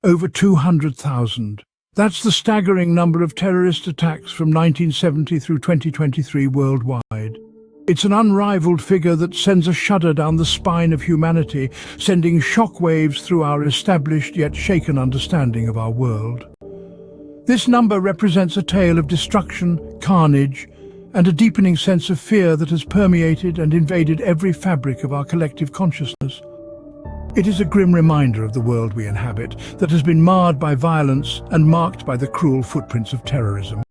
Over 200,000. That's the staggering number of terrorist attacks from 1970 through 2023 worldwide. It's an unrivaled figure that sends a shudder down the spine of humanity, sending shockwaves through our established yet shaken understanding of our world. This number represents a tale of destruction, carnage, and a deepening sense of fear that has permeated and invaded every fabric of our collective consciousness. It is a grim reminder of the world we inhabit that has been marred by violence and marked by the cruel footprints of terrorism.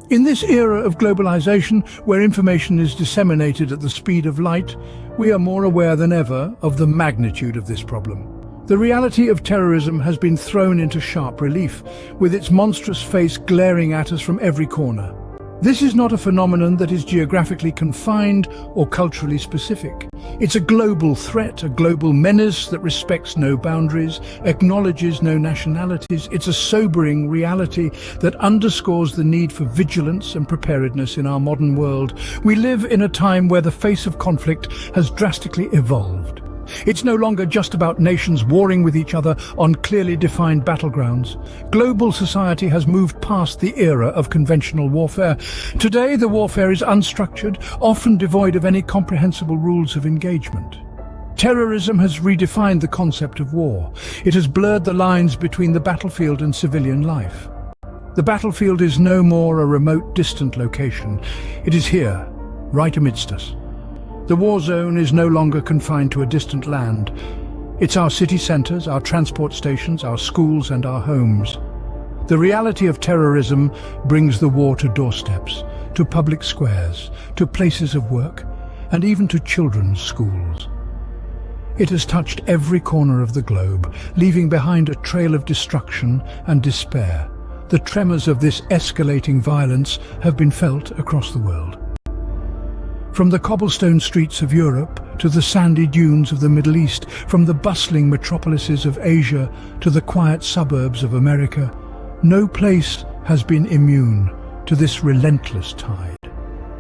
In this era of globalization, where information is disseminated at the speed of light, we are more aware than ever of the magnitude of this problem. The reality of terrorism has been thrown into sharp relief, with its monstrous face glaring at us from every corner. This is not a phenomenon that is geographically confined or culturally specific. It's a global threat, a global menace that respects no boundaries, acknowledges no nationalities. It's a sobering reality that underscores the need for vigilance and preparedness in our modern world. We live in a time where the face of conflict has drastically evolved. It's no longer just about nations warring with each other on clearly defined battlegrounds. Global society has moved past the era of conventional warfare. Today, the warfare is unstructured, often devoid of any comprehensible rules of engagement. Terrorism has redefined the concept of war. It has blurred the lines between the battlefield and civilian life. The battlefield is no more a remote, distant location. It is here, right amidst us. The war zone is no longer confined to a distant land. It's our city centers, our transport stations, our schools and our homes. The reality of terrorism brings the war to doorsteps, to public squares, to places of work, and even to children's schools. It has touched every corner of the globe, leaving behind a trail of destruction and despair. The tremors of this escalating violence have been felt across the world. From the cobblestone streets of Europe to the sandy dunes of the Middle East, from the bustling metropolises of Asia to the quiet suburbs of America, no place has been immune to this relentless tide.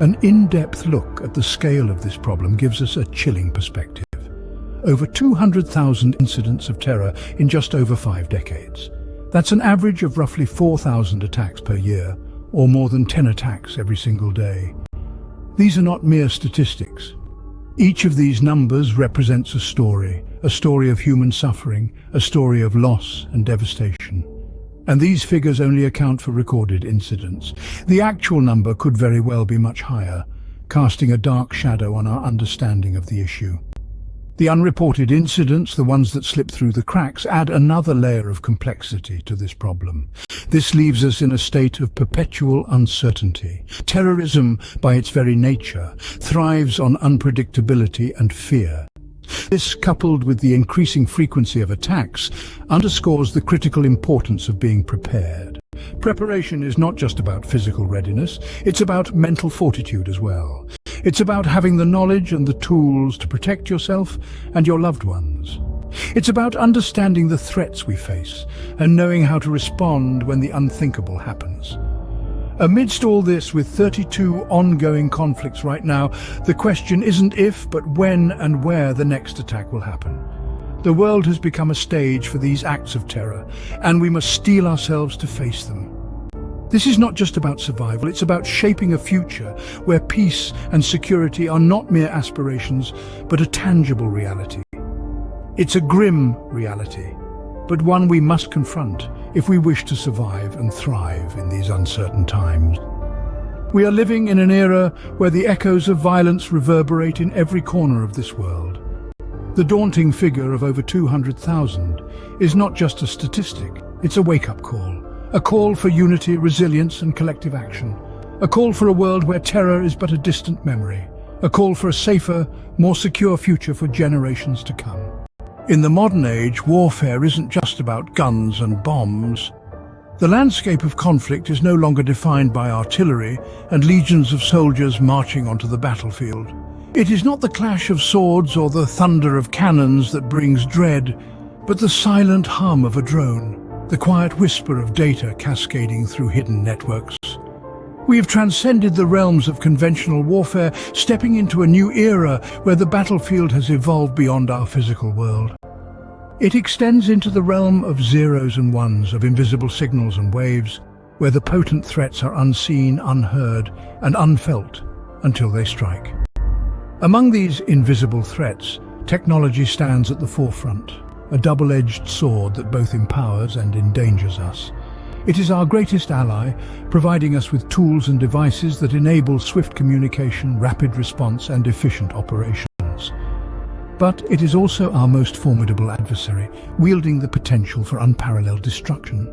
An in-depth look at the scale of this problem gives us a chilling perspective. Over 200,000 incidents of terror in just over 5 decades. That's an average of roughly 4,000 attacks per year, or more than 10 attacks every single day. These are not mere statistics. Each of these numbers represents a story of human suffering, a story of loss and devastation. And these figures only account for recorded incidents. The actual number could very well be much higher, casting a dark shadow on our understanding of the issue. The unreported incidents, the ones that slip through the cracks, add another layer of complexity to this problem. This leaves us in a state of perpetual uncertainty. Terrorism, by its very nature, thrives on unpredictability and fear. This, coupled with the increasing frequency of attacks, underscores the critical importance of being prepared. Preparation is not just about physical readiness, it's about mental fortitude as well. It's about having the knowledge and the tools to protect yourself and your loved ones. It's about understanding the threats we face and knowing how to respond when the unthinkable happens. Amidst all this, with 32 ongoing conflicts right now, the question isn't if, but when and where the next attack will happen. The world has become a stage for these acts of terror, and we must steel ourselves to face them. This is not just about survival, it's about shaping a future where peace and security are not mere aspirations, but a tangible reality. It's a grim reality, but one we must confront if we wish to survive and thrive in these uncertain times. We are living in an era where the echoes of violence reverberate in every corner of this world. The daunting figure of over 200,000 is not just a statistic, it's a wake-up call. A call for unity, resilience and collective action. A call for a world where terror is but a distant memory. A call for a safer, more secure future for generations to come. In the modern age, warfare isn't just about guns and bombs. The landscape of conflict is no longer defined by artillery and legions of soldiers marching onto the battlefield. It is not the clash of swords or the thunder of cannons that brings dread, but the silent hum of a drone. The quiet whisper of data cascading through hidden networks. We have transcended the realms of conventional warfare, stepping into a new era where the battlefield has evolved beyond our physical world. It extends into the realm of zeros and ones, of invisible signals and waves, where the potent threats are unseen, unheard, and unfelt until they strike. Among these invisible threats, technology stands at the forefront, a double-edged sword that both empowers and endangers us. It is our greatest ally, providing us with tools and devices that enable swift communication, rapid response, and efficient operations. But it is also our most formidable adversary, wielding the potential for unparalleled destruction.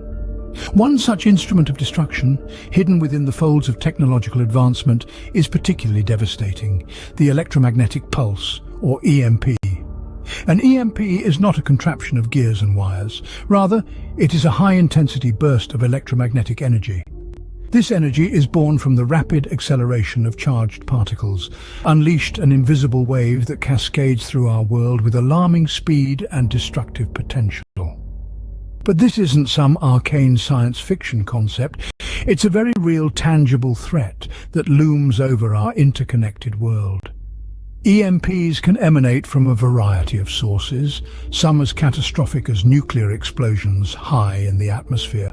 One such instrument of destruction, hidden within the folds of technological advancement, is particularly devastating: the electromagnetic pulse, or EMP. An EMP is not a contraption of gears and wires. Rather, it is a high-intensity burst of electromagnetic energy. This energy is born from the rapid acceleration of charged particles, unleashed an invisible wave that cascades through our world with alarming speed and destructive potential. But this isn't some arcane science fiction concept. It's a very real, tangible threat that looms over our interconnected world. EMPs can emanate from a variety of sources, some as catastrophic as nuclear explosions high in the atmosphere,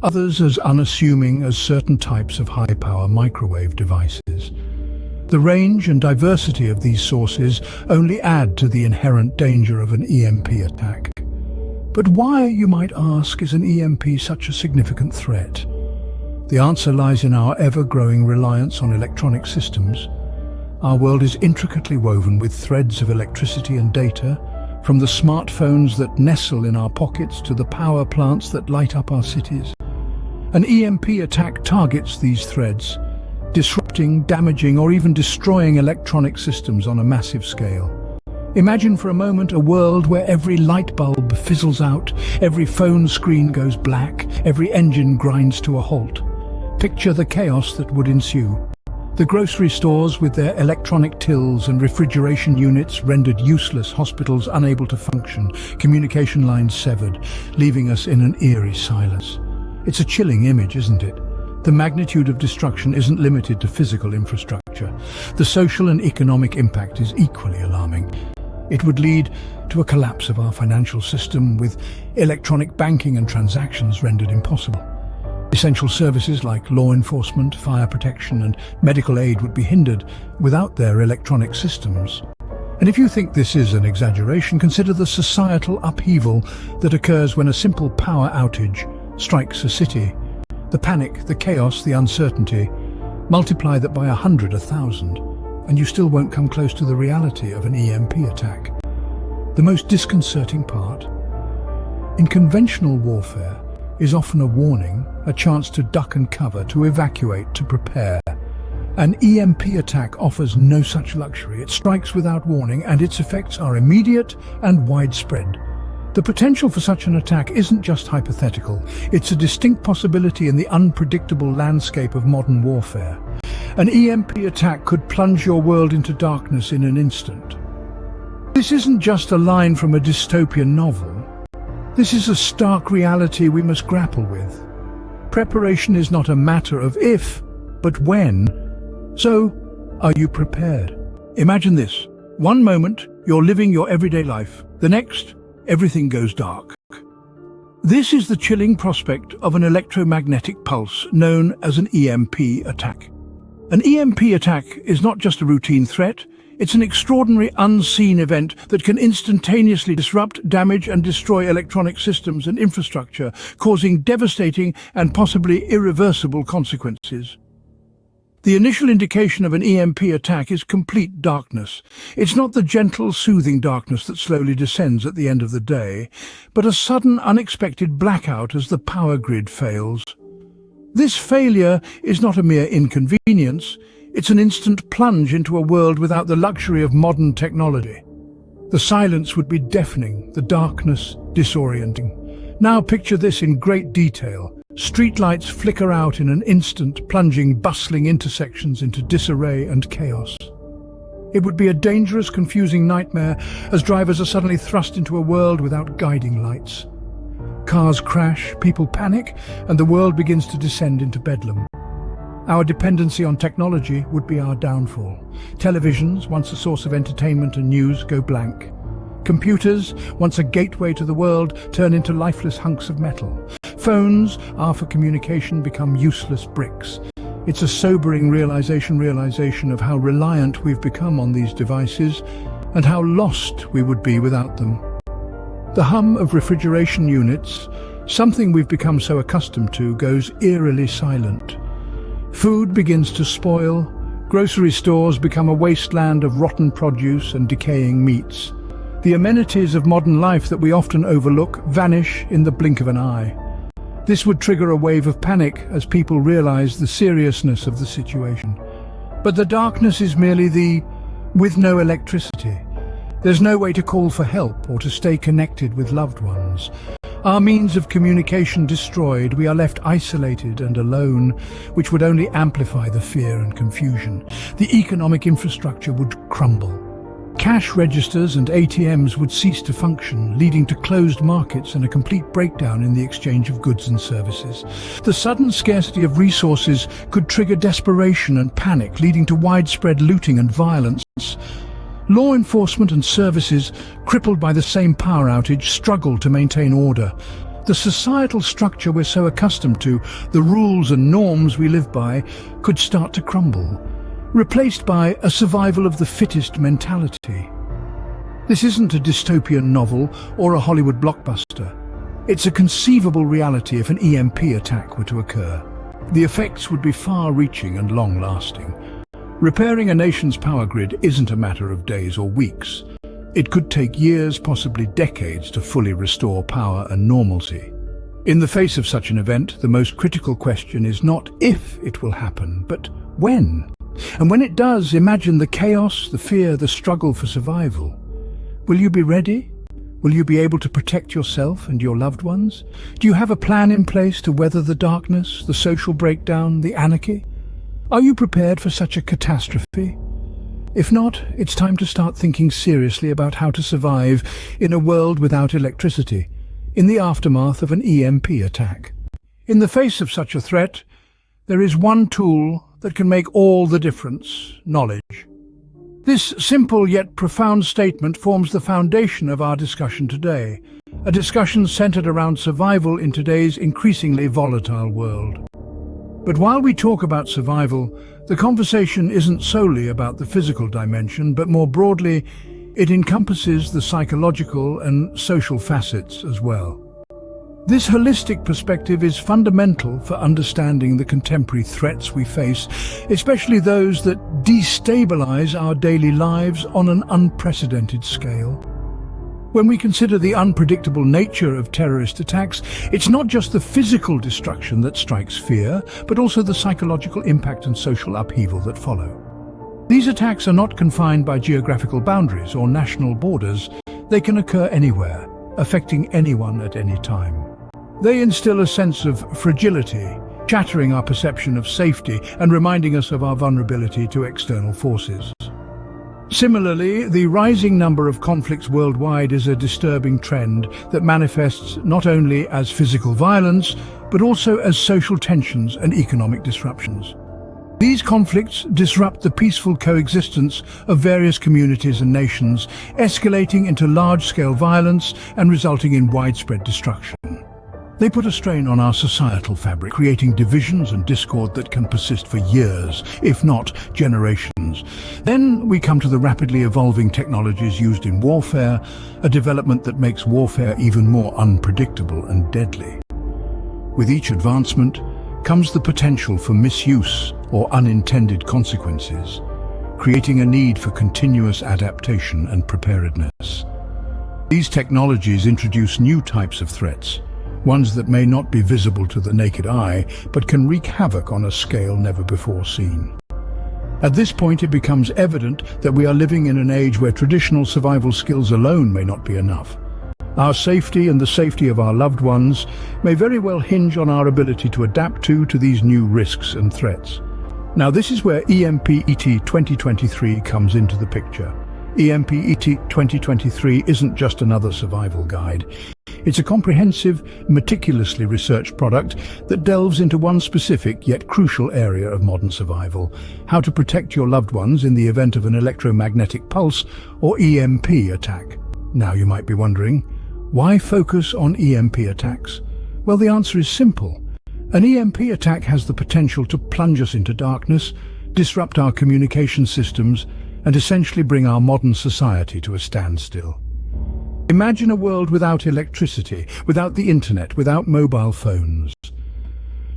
others as unassuming as certain types of high-power microwave devices. The range and diversity of these sources only add to the inherent danger of an EMP attack. But why, you might ask, is an EMP such a significant threat? The answer lies in our ever-growing reliance on electronic systems. Our world is intricately woven with threads of electricity and data, from the smartphones that nestle in our pockets to the power plants that light up our cities. An EMP attack targets these threads, disrupting, damaging, or even destroying electronic systems on a massive scale. Imagine for a moment a world where every light bulb fizzles out, every phone screen goes black, every engine grinds to a halt. Picture the chaos that would ensue. The grocery stores with their electronic tills and refrigeration units rendered useless, hospitals unable to function, communication lines severed, leaving us in an eerie silence. It's a chilling image, isn't it? The magnitude of destruction isn't limited to physical infrastructure. The social and economic impact is equally alarming. It would lead to a collapse of our financial system, with electronic banking and transactions rendered impossible. Essential services like law enforcement, fire protection, and medical aid would be hindered without their electronic systems. And if you think this is an exaggeration, consider the societal upheaval that occurs when a simple power outage strikes a city. The panic, the chaos, the uncertainty. Multiply that by 100, 1,000, and you still won't come close to the reality of an EMP attack. The most disconcerting part? In conventional warfare is often a warning, a chance to duck and cover, to evacuate, to prepare. An EMP attack offers no such luxury. It strikes without warning, and its effects are immediate and widespread. The potential for such an attack isn't just hypothetical. It's a distinct possibility in the unpredictable landscape of modern warfare. An EMP attack could plunge your world into darkness in an instant. This isn't just a line from a dystopian novel. This is a stark reality we must grapple with. Preparation is not a matter of if, but when. So, are you prepared? Imagine this. One moment, you're living your everyday life. The next, everything goes dark. This is the chilling prospect of an electromagnetic pulse known as an EMP attack. An EMP attack is not just a routine threat. It's an extraordinary, unseen event that can instantaneously disrupt, damage, and destroy electronic systems and infrastructure, causing devastating and possibly irreversible consequences. The initial indication of an EMP attack is complete darkness. It's not the gentle, soothing darkness that slowly descends at the end of the day, but a sudden, unexpected blackout as the power grid fails. This failure is not a mere inconvenience. It's an instant plunge into a world without the luxury of modern technology. The silence would be deafening, the darkness disorienting. Now picture this in great detail. Streetlights flicker out in an instant, plunging bustling intersections into disarray and chaos. It would be a dangerous, confusing nightmare as drivers are suddenly thrust into a world without guiding lights. Cars crash, people panic, and the world begins to descend into bedlam. Our dependency on technology would be our downfall. Televisions, once a source of entertainment and news, go blank. Computers, once a gateway to the world, turn into lifeless hunks of metal. Phones, for communication, become useless bricks. It's a sobering realization of how reliant we've become on these devices and how lost we would be without them. The hum of refrigeration units, something we've become so accustomed to, goes eerily silent. Food begins to spoil. Grocery stores become a wasteland of rotten produce and decaying meats. The amenities of modern life that we often overlook vanish in the blink of an eye. This would trigger a wave of panic as people realize the seriousness of the situation. But the darkness is merely with no electricity. There's no way to call for help or to stay connected with loved ones. Our means of communication destroyed, we are left isolated and alone, which would only amplify the fear and confusion. The economic infrastructure would crumble. Cash registers and ATMs would cease to function, leading to closed markets and a complete breakdown in the exchange of goods and services. The sudden scarcity of resources could trigger desperation and panic, leading to widespread looting and violence. Law enforcement and services, crippled by the same power outage, struggle to maintain order. The societal structure we're so accustomed to, the rules and norms we live by, could start to crumble, replaced by a survival of the fittest mentality. This isn't a dystopian novel or a Hollywood blockbuster. It's a conceivable reality if an EMP attack were to occur. The effects would be far-reaching and long-lasting. Repairing a nation's power grid isn't a matter of days or weeks. It could take years, possibly decades, to fully restore power and normalcy. In the face of such an event, the most critical question is not if it will happen, but when. And when it does, imagine the chaos, the fear, the struggle for survival. Will you be ready? Will you be able to protect yourself and your loved ones? Do you have a plan in place to weather the darkness, the social breakdown, the anarchy? Are you prepared for such a catastrophe? If not, it's time to start thinking seriously about how to survive in a world without electricity, in the aftermath of an EMP attack. In the face of such a threat, there is one tool that can make all the difference: knowledge. This simple yet profound statement forms the foundation of our discussion today, a discussion centered around survival in today's increasingly volatile world. But while we talk about survival, the conversation isn't solely about the physical dimension, but more broadly, it encompasses the psychological and social facets as well. This holistic perspective is fundamental for understanding the contemporary threats we face, especially those that destabilize our daily lives on an unprecedented scale. When we consider the unpredictable nature of terrorist attacks, it's not just the physical destruction that strikes fear, but also the psychological impact and social upheaval that follow. These attacks are not confined by geographical boundaries or national borders. They can occur anywhere, affecting anyone at any time. They instill a sense of fragility, shattering our perception of safety and reminding us of our vulnerability to external forces. Similarly, the rising number of conflicts worldwide is a disturbing trend that manifests not only as physical violence, but also as social tensions and economic disruptions. These conflicts disrupt the peaceful coexistence of various communities and nations, escalating into large-scale violence and resulting in widespread destruction. They put a strain on our societal fabric, creating divisions and discord that can persist for years, if not generations. Then we come to the rapidly evolving technologies used in warfare, a development that makes warfare even more unpredictable and deadly. With each advancement comes the potential for misuse or unintended consequences, creating a need for continuous adaptation and preparedness. These technologies introduce new types of threats, ones that may not be visible to the naked eye, but can wreak havoc on a scale never before seen. At this point, it becomes evident that we are living in an age where traditional survival skills alone may not be enough. Our safety and the safety of our loved ones may very well hinge on our ability to adapt to these new risks and threats. Now, this is where EMP-ET 2023 comes into the picture. EMP-ET 2023 isn't just another survival guide. It's a comprehensive, meticulously researched product that delves into one specific yet crucial area of modern survival: how to protect your loved ones in the event of an electromagnetic pulse or EMP attack. Now you might be wondering, why focus on EMP attacks? Well, the answer is simple. An EMP attack has the potential to plunge us into darkness, disrupt our communication systems, and essentially bring our modern society to a standstill. Imagine a world without electricity, without the internet, without mobile phones.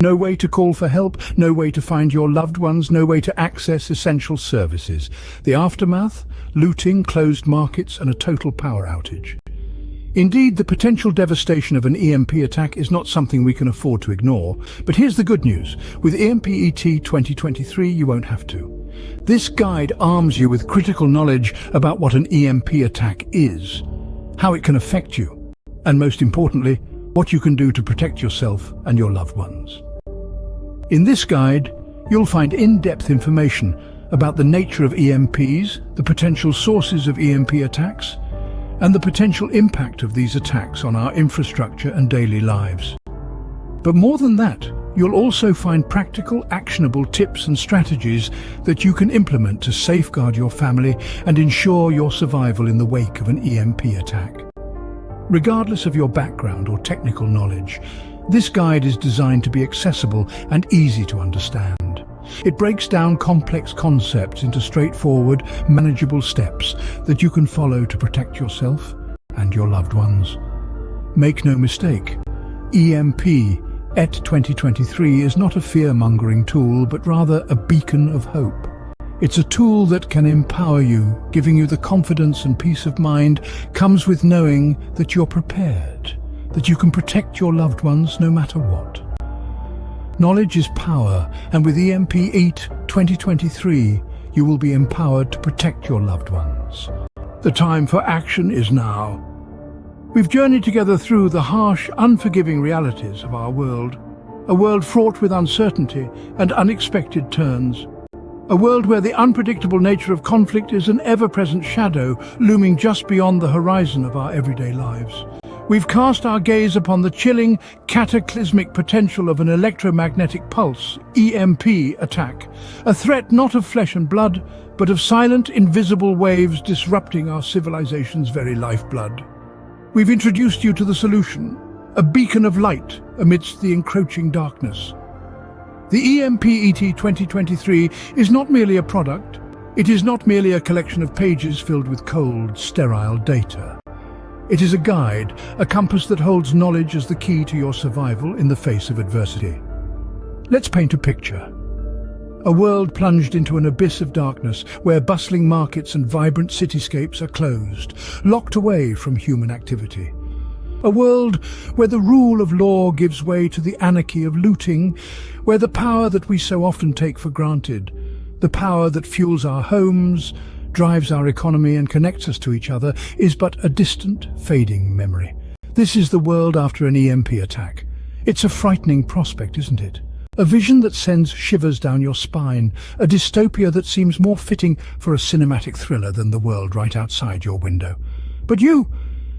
No way to call for help, no way to find your loved ones, no way to access essential services. The aftermath? Looting, closed markets, and a total power outage. Indeed, the potential devastation of an EMP attack is not something we can afford to ignore. But here's the good news. With EMPET 2023, you won't have to. This guide arms you with critical knowledge about what an EMP attack is, how it can affect you, and most importantly, what you can do to protect yourself and your loved ones. In this guide, you'll find in-depth information about the nature of EMPs, the potential sources of EMP attacks, and the potential impact of these attacks on our infrastructure and daily lives. But more than that, you'll also find practical, actionable tips and strategies that you can implement to safeguard your family and ensure your survival in the wake of an EMP attack. Regardless of your background or technical knowledge, this guide is designed to be accessible and easy to understand. It breaks down complex concepts into straightforward, manageable steps that you can follow to protect yourself and your loved ones. Make no mistake, EMPET 2023 is not a fear-mongering tool, but rather a beacon of hope. It's a tool that can empower you, giving you the confidence and peace of mind comes with knowing that you're prepared, that you can protect your loved ones no matter what. Knowledge is power, and with EMPET 2023, you will be empowered to protect your loved ones. The time for action is now. We've journeyed together through the harsh, unforgiving realities of our world, a world fraught with uncertainty and unexpected turns. A world where the unpredictable nature of conflict is an ever-present shadow looming just beyond the horizon of our everyday lives. We've cast our gaze upon the chilling, cataclysmic potential of an electromagnetic pulse, EMP attack, a threat not of flesh and blood, but of silent, invisible waves disrupting our civilization's very lifeblood. We've introduced you to the solution, a beacon of light amidst the encroaching darkness. The EMPET 2023 is not merely a product. It is not merely a collection of pages filled with cold, sterile data. It is a guide, a compass that holds knowledge as the key to your survival in the face of adversity. Let's paint a picture. A world plunged into an abyss of darkness where bustling markets and vibrant cityscapes are closed, locked away from human activity. A world where the rule of law gives way to the anarchy of looting, where the power that we so often take for granted, the power that fuels our homes, drives our economy and connects us to each other, is but a distant, fading memory. This is the world after an EMP attack. It's a frightening prospect, isn't it? A vision that sends shivers down your spine, a dystopia that seems more fitting for a cinematic thriller than the world right outside your window. But you,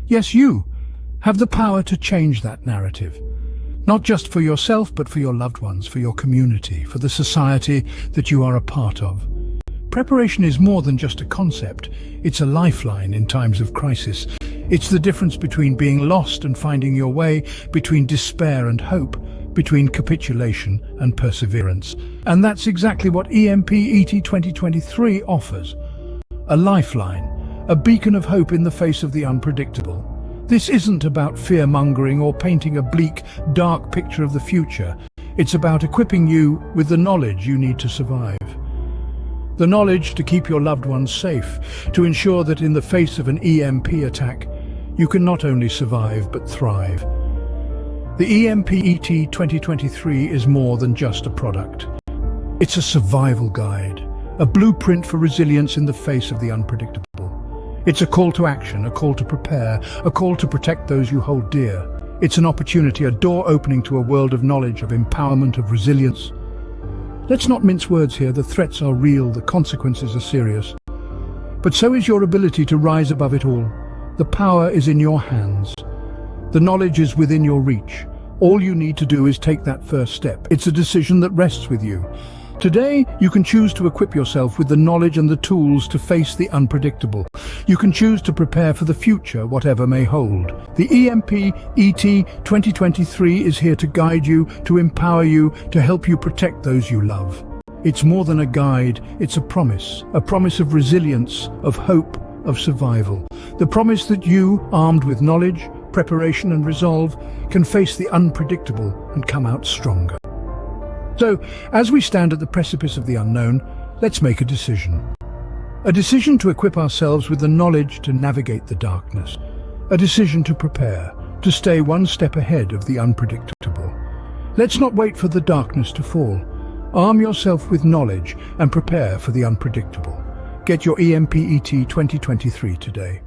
yes you, have the power to change that narrative. Not just for yourself, but for your loved ones, for your community, for the society that you are a part of. Preparation is more than just a concept. It's a lifeline in times of crisis. It's the difference between being lost and finding your way, between despair and hope, between capitulation and perseverance. And that's exactly what EMPET 2023 offers. A lifeline, a beacon of hope in the face of the unpredictable. This isn't about fear-mongering or painting a bleak, dark picture of the future. It's about equipping you with the knowledge you need to survive. The knowledge to keep your loved ones safe, to ensure that in the face of an EMP attack, you can not only survive but thrive. The EMPET 2023 is more than just a product. It's a survival guide, a blueprint for resilience in the face of the unpredictable. It's a call to action, a call to prepare, a call to protect those you hold dear. It's an opportunity, a door opening to a world of knowledge, of empowerment, of resilience. Let's not mince words here. The threats are real, the consequences are serious. But so is your ability to rise above it all. The power is in your hands. The knowledge is within your reach. All you need to do is take that first step. It's a decision that rests with you. Today, you can choose to equip yourself with the knowledge and the tools to face the unpredictable. You can choose to prepare for the future, whatever may hold. The EMP-ET 2023 is here to guide you, to empower you, to help you protect those you love. It's more than a guide, it's a promise of resilience, of hope, of survival. The promise that you, armed with knowledge, preparation and resolve, can face the unpredictable and come out stronger. So, as we stand at the precipice of the unknown, let's make a decision. A decision to equip ourselves with the knowledge to navigate the darkness. A decision to prepare, to stay one step ahead of the unpredictable. Let's not wait for the darkness to fall. Arm yourself with knowledge and prepare for the unpredictable. Get your EMP-ET 2023 today.